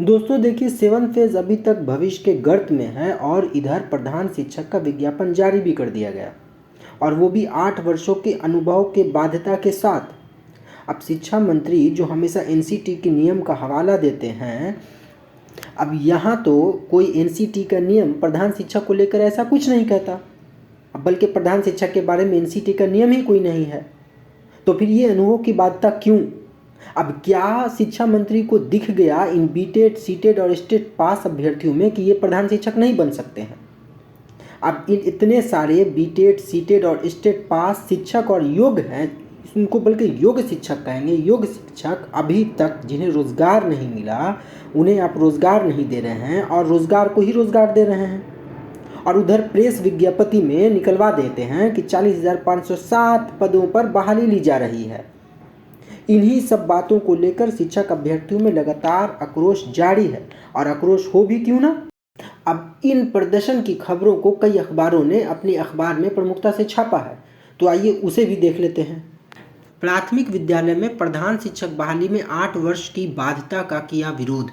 दोस्तों देखिए, 7 फेज अभी तक भविष्य के गर्त में है और इधर प्रधान शिक्षक का विज्ञापन जारी भी कर दिया गया, और वो भी 8 वर्षों के अनुभव के बाध्यता के साथ। अब शिक्षा मंत्री जो हमेशा एनसीटी के नियम का हवाला देते हैं, अब यहाँ तो कोई एनसीटी का नियम प्रधान शिक्षक को लेकर ऐसा कुछ नहीं कहता, अब बल्कि प्रधान शिक्षक के बारे में एनसीटी का नियम ही कोई नहीं है। तो फिर ये अनुभव की बाध्यता क्यों? अब क्या शिक्षा मंत्री को दिख गया इन बीटेड, सीटेड और स्टेट पास अभ्यर्थियों में कि ये प्रधान शिक्षक नहीं बन सकते हैं? अब इन इतने सारे बीटेड, सीटेड और स्टेट पास शिक्षक और योग्य हैं, उनको बल्कि योग्य शिक्षक कहेंगे, योग्य शिक्षक अभी तक जिन्हें रोजगार नहीं मिला, उन्हें आप रोजगार नहीं दे रहे हैं और रोजगार को ही रोजगार दे रहे हैं। और उधर प्रेस विज्ञप्ति में निकलवा देते हैं कि 40,507 पदों पर बहाली ली जा रही है। इन्हीं सब बातों को लेकर शिक्षक अभ्यर्थियों में लगातार आक्रोश जारी है, और आक्रोश हो भी क्यों ना। अब इन प्रदर्शन की खबरों को कई अखबारों ने अपने अखबार में प्रमुखता से छापा है, तो आइए उसे भी देख लेते हैं। प्राथमिक विद्यालय में प्रधान शिक्षक बहाली में 8 वर्ष की बाध्यता का किया विरोध।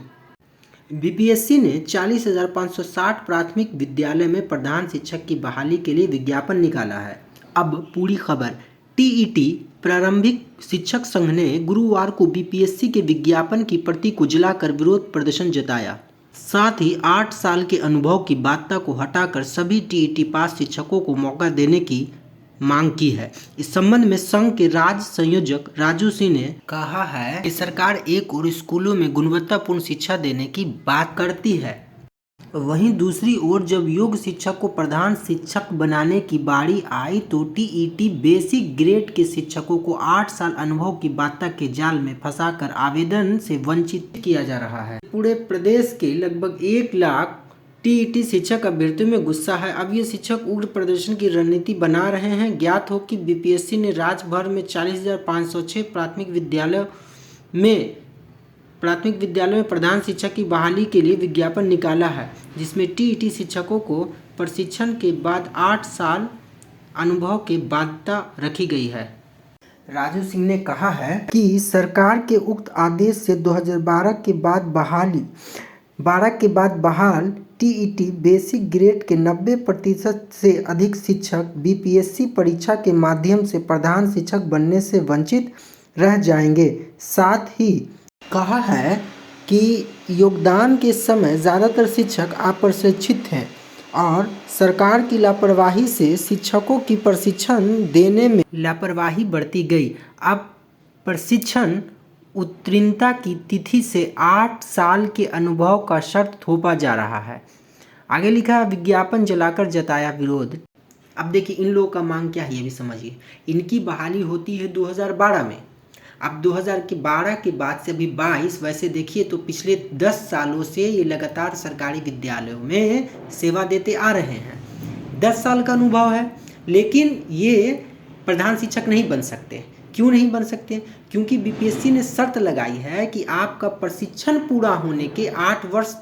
बीपीएससी ने 40,560 प्राथमिक विद्यालय में प्रधान शिक्षक की बहाली के लिए विज्ञापन निकाला है। अब पूरी खबर। टीईटी प्रारंभिक शिक्षक संघ ने गुरुवार को बीपीएससी के विज्ञापन की प्रति को जलाकर विरोध प्रदर्शन जताया। साथ ही 8 साल के अनुभव की बाध्यता को हटाकर सभी टीईटी पास शिक्षकों को मौका देने की मांग की है। इस संबंध में संघ के राज्य संयोजक राजू सिंह ने कहा है कि सरकार एक और स्कूलों में गुणवत्तापूर्ण शिक्षा देने की बात करती है, वहीं दूसरी ओर जब योग्य शिक्षक को प्रधान शिक्षक बनाने की बारी आई तो टीईटी बेसिक ग्रेड के शिक्षकों को 8 साल अनुभव की बाध्यता के जाल में फंसाकर आवेदन से वंचित किया जा रहा है। पूरे प्रदेश के लगभग 1 लाख टीईटी शिक्षक अभ्यर्थियों में गुस्सा है। अब ये शिक्षक उग्र प्रदर्शन की रणनीति बना रहे हैं। ज्ञात हो कि बीपीएससी ने राज्य भर में 40,506 प्राथमिक विद्यालयों में प्रधान शिक्षक की बहाली के लिए विज्ञापन निकाला है, जिसमें टीईटी शिक्षकों को प्रशिक्षण के बाद 8 साल अनुभव की बाध्यता रखी गई है। राजू सिंह ने कहा है कि सरकार के उक्त आदेश से 2012 के बाद बहाल टीईटी बेसिक ग्रेड के 90% से अधिक शिक्षक बीपीएससी परीक्षा के माध्यम से प्रधान शिक्षक बनने से वंचित रह जाएंगे। साथ ही कहा है कि योगदान के समय ज़्यादातर शिक्षक अप्रशिक्षित हैं और सरकार की लापरवाही से शिक्षकों की प्रशिक्षण देने में लापरवाही बरती गई। अब प्रशिक्षण उत्तीर्णता की तिथि से 8 साल के अनुभव का शर्त थोपा जा रहा है। आगे लिखा है, विज्ञापन जलाकर जताया विरोध। अब देखिए इन लोगों का मांग क्या है ये भी समझिए। इनकी बहाली होती है 2012 में। अब 2012 के बाद से अभी 22, वैसे देखिए तो पिछले 10 सालों से ये लगातार सरकारी विद्यालयों में सेवा देते आ रहे हैं। 10 साल का अनुभव है, लेकिन ये प्रधान शिक्षक नहीं बन सकते। क्यों नहीं बन सकते? क्योंकि बीपीएससी ने शर्त लगाई है कि आपका प्रशिक्षण पूरा होने के 8 वर्ष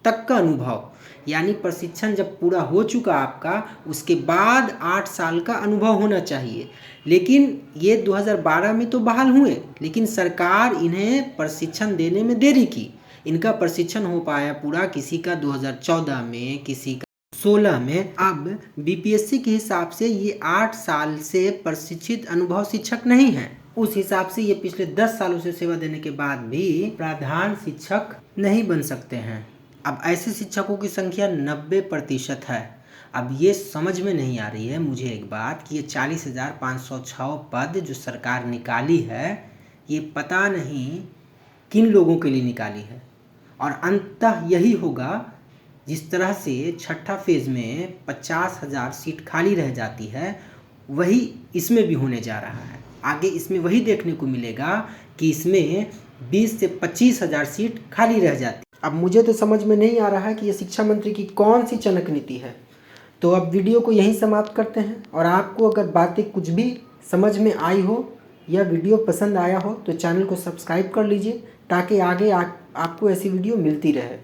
तक का अनुभव, यानी प्रशिक्षण जब पूरा हो चुका आपका, उसके बाद 8 साल का अनुभव होना चाहिए। लेकिन ये 2012 में तो बहाल हुए, लेकिन सरकार इन्हें प्रशिक्षण देने में देरी की। इनका प्रशिक्षण हो पाया पूरा किसी का 2014 में, किसी का 16 में। अब बीपीएससी के हिसाब से ये 8 साल से प्रशिक्षित अनुभव शिक्षक नहीं है। उस हिसाब से ये पिछले 10 सालों से सेवा देने के बाद भी प्रधान शिक्षक नहीं बन सकते हैं। अब ऐसे शिक्षकों की संख्या 90% है। अब ये समझ में नहीं आ रही है मुझे एक बात कि ये 40,506 पद जो सरकार निकाली है, ये पता नहीं किन लोगों के लिए निकाली है, और अंततः यही होगा। जिस तरह से छठा फेज में 50,000 सीट खाली रह जाती है, वही इसमें भी होने जा रहा है। आगे इसमें वही देखने को मिलेगा कि इसमें 20 से 25,000 सीट खाली रह जाती। अब मुझे तो समझ में नहीं आ रहा है कि ये शिक्षा मंत्री की कौन सी चनक नीति है। तो अब वीडियो को यहीं समाप्त करते हैं, और आपको अगर बातें कुछ भी समझ में आई हो या वीडियो पसंद आया हो तो चैनल को सब्सक्राइब कर लीजिए, ताकि आगे आपको ऐसी वीडियो मिलती रहे।